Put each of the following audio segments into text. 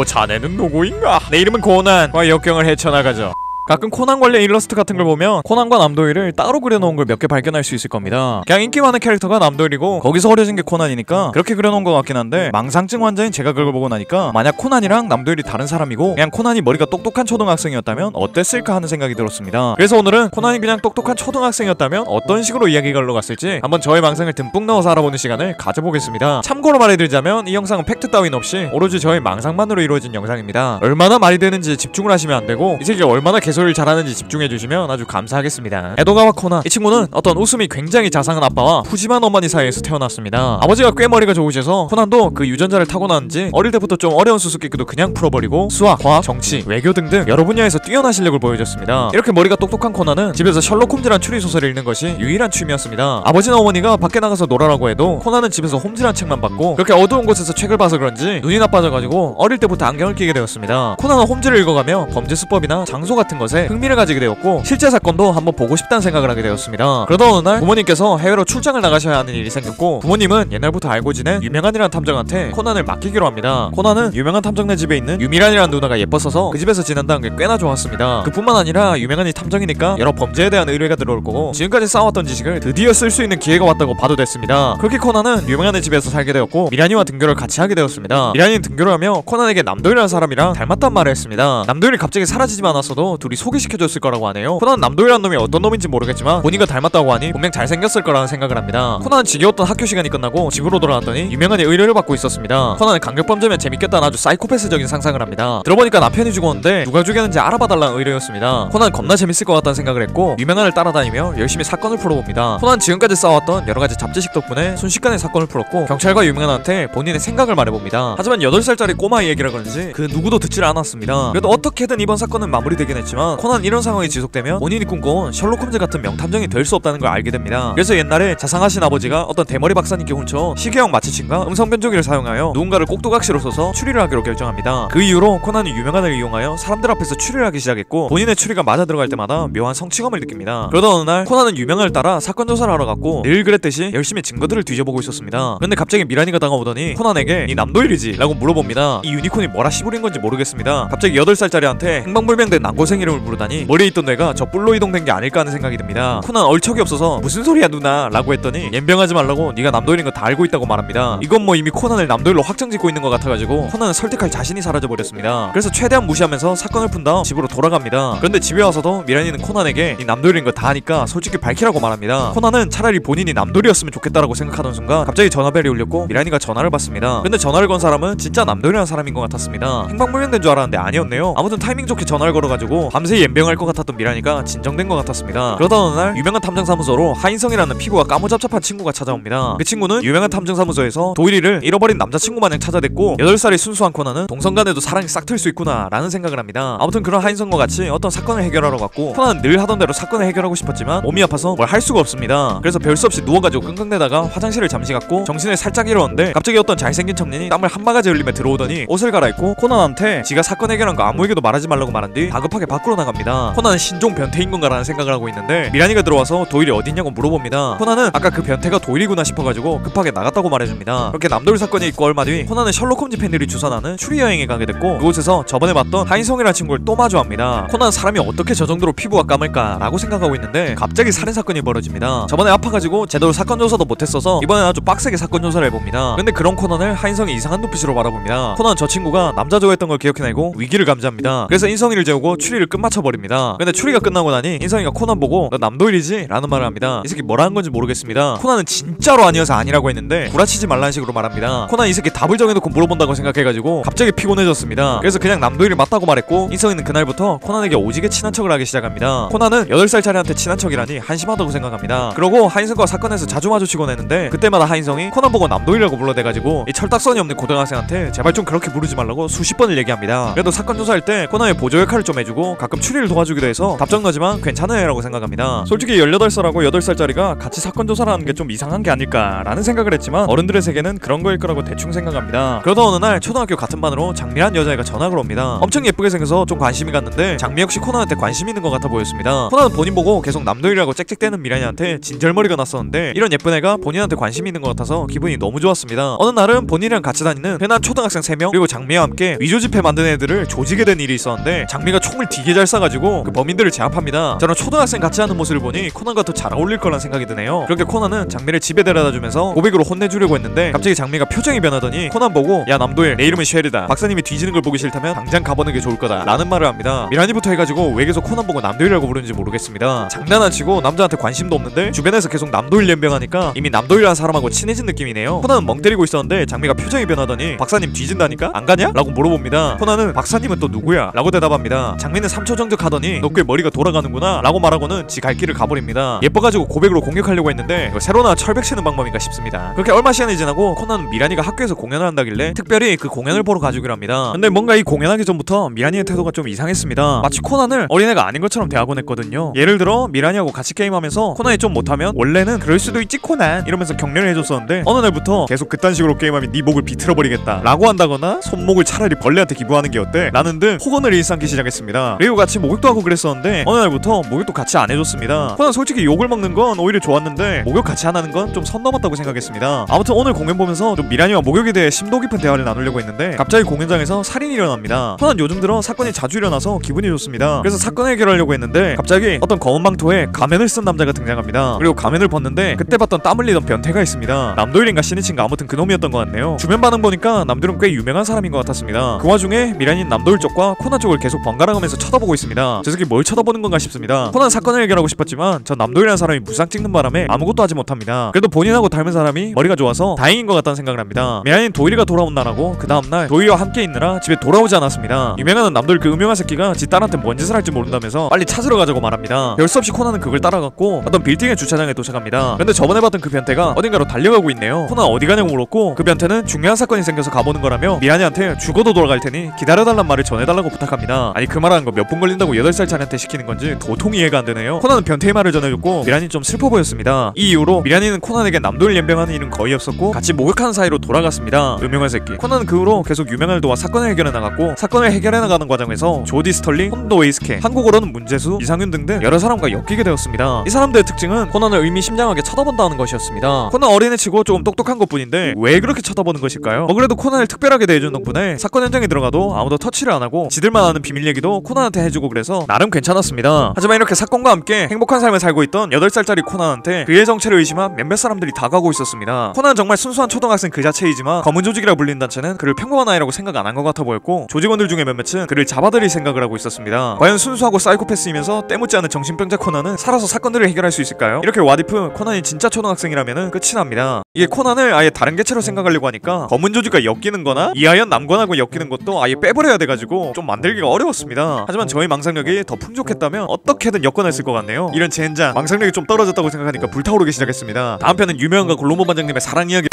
자네는 누구인가? 내 이름은 고난과 역경을 헤쳐나가죠. 가끔 코난 관련 일러스트 같은 걸 보면 코난과 남도일을 따로 그려놓은 걸 몇 개 발견할 수 있을 겁니다. 그냥 인기 많은 캐릭터가 남도일이고 거기서 어려진 게 코난이니까 그렇게 그려놓은 것 같긴 한데, 망상증 환자인 제가 그걸 보고 나니까 만약 코난이랑 남도일이 다른 사람이고 그냥 코난이 머리가 똑똑한 초등학생이었다면 어땠을까 하는 생각이 들었습니다. 그래서 오늘은 코난이 그냥 똑똑한 초등학생이었다면 어떤 식으로 이야기가 흘러갔을지 한번 저의 망상을 듬뿍 넣어서 알아보는 시간을 가져보겠습니다. 참고로 말해드리자면 이 영상은 팩트 따윈 없이 오로지 저의 망상만으로 이루어진 영상입니다. 얼마나 말이 되는지 집중을 하시면 안되고 이 새끼가 얼마나 개소리를 잘하는지 집중해주시면 아주 감사하겠습니다. 에도가와 코난, 이 친구는 어떤 웃음이 굉장히 자상한 아빠와 푸짐한 어머니 사이에서 태어났습니다. 아버지가 꽤 머리가 좋으셔서 코난도 그 유전자를 타고났는지 어릴 때부터 좀 어려운 수수께끼도 그냥 풀어버리고 수학, 과학, 정치, 외교 등등 여러 분야에서 뛰어난 실력을 보여줬습니다. 이렇게 머리가 똑똑한 코난은 집에서 셜록 홈즈란 추리소설을 읽는 것이 유일한 취미였습니다. 아버지나 어머니가 밖에 나가서 놀아라고 해도 코난은 집에서 홈즈란 책만 봤고, 그렇게 어두운 곳에서 책을 봐서 그런지 눈이 나빠져가지고 어릴 때부터 안경을 끼게 되었습니다. 코난은 홈즈를 읽어가며 범죄 수법이나 장소 같은 것에 흥미를 가지게 되었고, 실제 사건도 한번 보고 싶다는 생각을 하게 되었습니다. 그러다 어느 날 부모님께서 해외로 출장을 나가셔야 하는 일이 생겼고, 부모님은 옛날부터 알고 지낸 유명한이라는 탐정한테 코난을 맡기기로 합니다. 코난은 유명한 탐정네 집에 있는 유미란이라는 누나가 예뻤어서 그 집에서 지낸다는 게 꽤나 좋았습니다. 그뿐만 아니라 유명한이 탐정이니까 여러 범죄에 대한 의뢰가 들어올 거고, 지금까지 쌓아왔던 지식을 드디어 쓸 수 있는 기회가 왔다고 봐도 됐습니다. 그렇게 코난은 유명한의 집에서 살게 되었고, 미란이와 등교를 같이 하게 되었습니다. 미란이는 등교를 하며 코난에게 남도일이라는 사람이랑 닮았단 말을 했습니다. 남도일이 갑자기 사라지지만 않았어도 둘이 소개시켜줬을 거라고 하네요. 코난은 남도일이라는 놈이 어떤 놈인지 모르겠지만 본인과 닮았다고 하니 분명 잘생겼을 거라는 생각을 합니다. 코난은 지겨웠던 학교 시간이 끝나고 집으로 돌아왔더니 유명한의 의뢰를 받고 있었습니다. 코난은 강력범죄면 재밌겠다는 아주 사이코패스적인 상상을 합니다. 들어보니까 남편이 죽었는데 누가 죽였는지 알아봐달라는 의뢰였습니다. 코난은 겁나 재밌을 것 같다는 생각을 했고 유명한을 따라다니며 열심히 사건을 풀어봅니다. 코난은 지금까지 쌓아왔던 여러가지 잡지식 덕분에 순식간에 사건을 풀었고, 경찰과 유명한한테 본인의 생각을 말해봅니다. 하지만 8살짜리 꼬마 얘기라 그런지 그 누구도 듣질 않았습니다. 그래도 어떻게든 이번 사건은 마무리되긴 했지만 코난은 이런 상황이 지속되면 본인이 꿈꿔온 셜록 홈즈 같은 명탐정이 될 수 없다는 걸 알게 됩니다. 그래서 옛날에 자상하신 아버지가 어떤 대머리 박사님께 훔쳐 시계형 마취침과 음성변조기를 사용하여 누군가를 꼭두각시로 써서 추리를 하기로 결정합니다. 그 이후로 코난은 유명한을 이용하여 사람들 앞에서 추리를 하기 시작했고, 본인의 추리가 맞아 들어갈 때마다 묘한 성취감을 느낍니다. 그러다 어느 날 코난은 유명한을 따라 사건 조사를 하러 갔고, 늘 그랬듯이 열심히 증거들을 뒤져보고 있었습니다. 근데 갑자기 미란이가 다가오더니 코난에게 이 남도일이지? 라고 물어봅니다. 이 유니콘이 뭐라 씨부린 건지 모르겠습니다. 갑자기 8살짜리한테 행방불명된 난고생 이름을 부르다니 머리에 있던 뇌가 저 뿔로 이동된 게 아닐까 하는 생각이 듭니다. 코난 얼척이 없어서 무슨 소리야 누나? 라고 했더니 옌병하지 말라고 네가 남도일인 거 다 알고 있다고 말합니다. 이건 뭐 이미 코난을 남도일로 확정짓고 있는 것 같아가지고 코난은 설득할 자신이 사라져버렸습니다. 그래서 최대한 무시하면서 사건을 푼 다음 집으로 돌아갑니다. 그런데 집에 와서도 미란이는 코난에게 네 남도일인 거 다 아니까 솔직히 밝히라고 말합니다. 코난은 차라리 본인이 남도일이었으면 좋겠다라고 생각하던 순간 갑자기 전화벨이 울렸고 미란이가 전화를 받습니다. 근데 전화를 건 사람은 진짜 남도일이라는 사람인 것 같았습니다. 행방불명된 줄 알았는데 아니었네요. 아무튼 타이밍 좋게 전화를 걸어가지고 밤새 옌병할 것 같았던 미란이가 진정된 것 같았습니다. 그러다 어느 날 유명한 탐정사무소로 하인성이라는 피부가 까무잡잡한 친구가 찾아옵니다. 그 친구는 유명한 탐정사무소에서 도일이를 잃어버린 남자친구 마냥 찾아댔고, 8살의 순수한 코난은 동성간에도 사랑이 싹 틀 수 있구나 라는 생각을 합니다. 아무튼 그런 하인성과 같이 어떤 사건을 해결하러 갔고, 코난은 늘 하던 대로 사건을 해결하고 싶었지만 몸이 아파서 뭘 할 수가 없습니다. 그래서 별 수 없이 누워가지고 끙끙대다가 화장실을 잠시 갔고 정신을 살짝 잃었는데, 갑자기 어떤 잘생긴 청년이 땀을 한 바가지 흘리며 들어오더니 옷을 갈아입고 코난한테 지가 사건 해결한 거 아무에게도 말하지 말라고 말한 뒤 다급하게 밖으로 나갑니다. 코난은 신종 변태인 건가라는 생각을 하고 있는데 미란이가 들어와서 도일이 어딨냐고 물어봅니다. 코난은 아까 그 변태가 도일이구나 싶어가지고 급하게 나갔다고 말해줍니다. 그렇게 남도일 사건이 있고 얼마 뒤 코난은 셜록 홈즈 팬들이 주선하는 추리 여행에 가게 됐고, 그곳에서 저번에 봤던 하인성이라는 친구를 또 마주합니다. 코난은 사람이 어떻게 저 정도로 피부가 까말까 라고 생각하고 있는데 갑자기 살인사건이 벌어집니다. 저번에 아파가지고 제대로 사건 조사도 못했어서 이번엔 아주 빡세게 사건 조사를 해봅니다. 근데 그런 코난을 하인성이 이상한 눈빛으로 바라봅니다. 코난은 저 친구가 남자 좋아했던 걸 기억해내고 위기를 감지합니다. 그래서 인성이를 재우고 추리를 끝마쳐버립니다. 근데 추리가 끝나고 나니 인성이가 코난 보고 너 남도일이지? 라는 말을 합니다. 이 새끼 뭐라 한 건지 모르겠습니다. 코난은 진짜로 아니어서 아니라고 했는데 구라치지 말라는 식으로 말합니다. 코난 이 새끼 답을 정해놓고 물어본다고 생각해가지고 갑자기 피곤해졌습니다. 그래서 그냥 남도일이 맞다고 말했고, 인성이는 그날부터 코난에게 오지게 친한 척을 하기 시작합니다. 코난은 8살짜리한테 친한 척이라니 한심하다고 생각합니다. 그러고 하인성과 사건에서 자주 마주치곤 했는데 그때마다 하인성이 코난 보고 남도일이라고 불러대가지고 이 철딱선이 없는 고등학생한테 제발 좀 그렇게 부르지 말라고 수십 번을 얘기합니다. 그래도 사건 조사할 때 코난의 보조 역할을 좀 해주고 가끔 추리를 도와주기도 해서 답정너지만 괜찮은 애라고 생각합니다. 솔직히 18살하고 8살짜리가 같이 사건 조사를 하는 게 좀 이상한 게 아닐까라는 생각을 했지만 어른들의 세계는 그런 거일 거라고 대충 생각합니다. 그러다 어느 날 초등학교 같은 반으로 장미란 여자애가 전학을 옵니다. 엄청 예쁘게 생겨서 좀 관심이 갔는데 장미 역시 코난한테 관심이 있는 것 같아 보였습니다. 코난은 본인 보고 계속 남도일이라고 짹짹대는 미란이한테 진절머리가 났었는데 이런 예쁜 애가 본인한테 관심이 있는 것 같아서 기분이 너무 좋았습니다. 어느 날은 본인이랑 같이 다니는 흔한 초등학생 3명 그리고 장미와 함께 위조 지폐 만드는 애들을 조지게 된 일이 있었는데 장미가 총을 되게 잘 쏴가지고 그 범인들을 제압합니다. 저는 초등학생 같이 하는 모습을 보니 코난과 더 잘 어울릴 거란 생각이 드네요. 그렇게 코난은 장미를 집에 데려다주면서 고백으로 혼내주려고 했는데 갑자기 장미가 표정이 변하더니 코난 보고 야 남도일 내 이름은 쉘이다. 박사님이 뒤지는 걸 보기 싫다면 당장 가보는 게 좋을 거다 라는 말을 합니다. 미란이부터 해가지고 왜 계속 코난 보고 남도일이라고 부르는지 모르겠습니다. 장난 안 치고 남자한테 관심도 없는데 주변에서 계속 남도일 연병하니까 이미 남도일이라는 사람하고 친해진 느낌이네요. 코난은 멍 때리고 있었는데 장미가 표정이 변하더니 박사님 뒤진다니까? 안 가냐? 라고 물어봅니다. 코난은 박사님은 또 누구야? 라고 대답합니다. 장미는 3초 정적하더니 너 꽤 머리가 돌아가는구나 라고 말하고는 지 갈 길을 가버립니다. 예뻐가지고 고백으로 공격하려고 했는데 새로 나와 철벽 치는 방법인가 싶습니다. 그렇게 얼마 시간이 지나고 코난은 미란이가 학교에서 공연을 한다길래 특별히 그 공연을 보러 가주기로 합니다. 근데 뭔가 이 공연하기 전부터 미란이의 태도가 좀 이상했습니다. 마치 코난을 어린애가 아닌 것처럼 대하곤 했거든요. 예를 들어 미란이하고 같이 게임하면서 코난이 좀 못하면 원래는 그럴 수도 있지 코난 이러면서 격려를 해줬었는데 어느 날부터 계속 그딴 식으로 게임하면 네 목을 비틀어버리겠다 라고 한다거나 손목을 차라리 벌레한테 기부하는 게 어때? 라는 등 폭언을 일삼기 시작했습니다. 그리고 같이 목욕도 하고 그랬었는데 어느 날부터 목욕도 같이 안 해줬습니다. 코난 솔직히 욕을 먹는 건 오히려 좋았는데 목욕 같이 안 하는 건 좀 선 넘었다고 생각했습니다. 아무튼 오늘 공연 보면서 좀 미란이와 목욕에 대해 심도 깊은 대화를 나누려고 했는데 갑자기 공연장에서 살인이 일어납니다. 코난 요즘 들어 사건이 자주 일어나서 기분이 좋습니다. 그래서 사건을 해결하려고 했는데 갑자기 어떤 검은 망토에 가면을 쓴 남자가 등장합니다. 그리고 가면을 벗는데 그때 봤던 땀 흘리던 변태가 있습니다. 남도일인가 신이친가 아무튼 그놈이었던 것 같네요. 주변 반응 보니까 남들은 꽤 유명한 사람인 것 같았습니다. 그 와중에 미란이는 남도일 쪽과 코난 쪽을 계속 번갈아가면서 쳐다보고 있습니다. 저 새끼 뭘 쳐다보는 건가 싶습니다. 코난 사건을 해결하고 싶었지만 전 남도일이라는 사람이 무상 찍는 바람에 아무것도 하지 못합니다. 그래도 본인하고 닮은 사람이 머리가 좋아서 다행인 것 같다는 생각을 합니다. 미란이는 도일이가 돌아온다라고 그 다음날 도일이와 함께 있느라 집에 돌아오지 않았습니다. 유명한 남도일 그 음흉한 새끼가 지 딸한테 뭔 짓을 할지 모른다면서 빨리 찾으러 가자고 말합니다. 별 수 없이 코난은 그걸 따라갔고 어떤 빌딩의 주차장에 도착합니다. 근데 저번에 봤던 그 변태가 어딘가로 달려가고 있네요. 코난 어디 가냐고 물었고 그 변태는 중요한 사건이 생겨서 가보는 거라며 미란이한테 죽어도 돌아갈 테니 기다려달란 말을 전해달라고 부탁합니다. 아니 그 말하는 거 몇 분 걸린다고 8살짜리한테 시키는 건지 도통 이해가 안 되네요. 코난은 변태의 말을 전해줬고 미란이 좀 슬퍼 보였습니다. 이 이후로 미란이는 코난에게 남도일 연병하는 일은 거의 없었고 같이 목욕하는 사이로 돌아갔습니다. 음흉한 새끼. 코난은 그 후로 계속 유명을 도와 사건을 해결해 나갔고 사건을 해결해 나가는 과정에서 조디 스털링, 혼도 웨이스케, 한국어로는 문재수, 이상윤 등등 여러 사람과 엮이게 되었습니다. 이 사람들의 특징은 코난을 의미심장하게 쳐다본다는 것이었습니다. 코난 어린애치고 조금 똑똑한 것뿐인데 왜 그렇게 쳐다보는 것일까요? 그래도 코난을 특별하게 대해준 덕분에 사건 현장에 들어가도 아무도 터치를 안 하고 지들만 아는 비밀 얘기도 코난한테 해주고 그래서 나름 괜찮았습니다. 하지만 이렇게 사건과 함께 행복한 삶을 살고 있던 8살짜리 코난한테 그의 정체를 의심한 몇몇 사람들이 다가오고 있었습니다. 코난은 정말 순수한 초등학생 그 자체이지만 검은 조직이라 불리는 단체는 그를 평범한 아이라고 생각 안 한 것 같아 보였고 조직원들 중에 몇몇은 그를 잡아들일 생각을 하고 있었습니다. 과연 순수하고 사이코패스이면서 때묻지 않은 정신병자 코난은 살아서 사건들을 해결할 수 있을까요? 이렇게 왓이프 코난이 진짜 초등학생이라면은 끝이 납니다. 이게 코난을 아예 다른 개체로 생각하려고 하니까 검은 조직과 엮이는 거나 이하연 남관하고 엮이는 것도 아예 빼버려야 돼가지고 좀 만들기가 어려웠습니다. 하지만 저희 망상력이 더 풍족했다면 어떻게든 엮어냈을 것 같네요. 이런 젠장 망상력이 좀 떨어졌다고 생각하니까 불타오르기 시작했습니다. 다음 편은 유명한과 골로모 반장님의 사랑 이야기.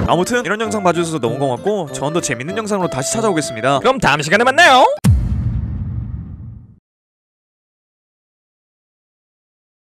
아무튼 이런 영상 봐주셔서 너무 고맙고 전 더 재밌는 영상으로 다시 찾아오겠습니다. 그럼 다음 시간에 만나요.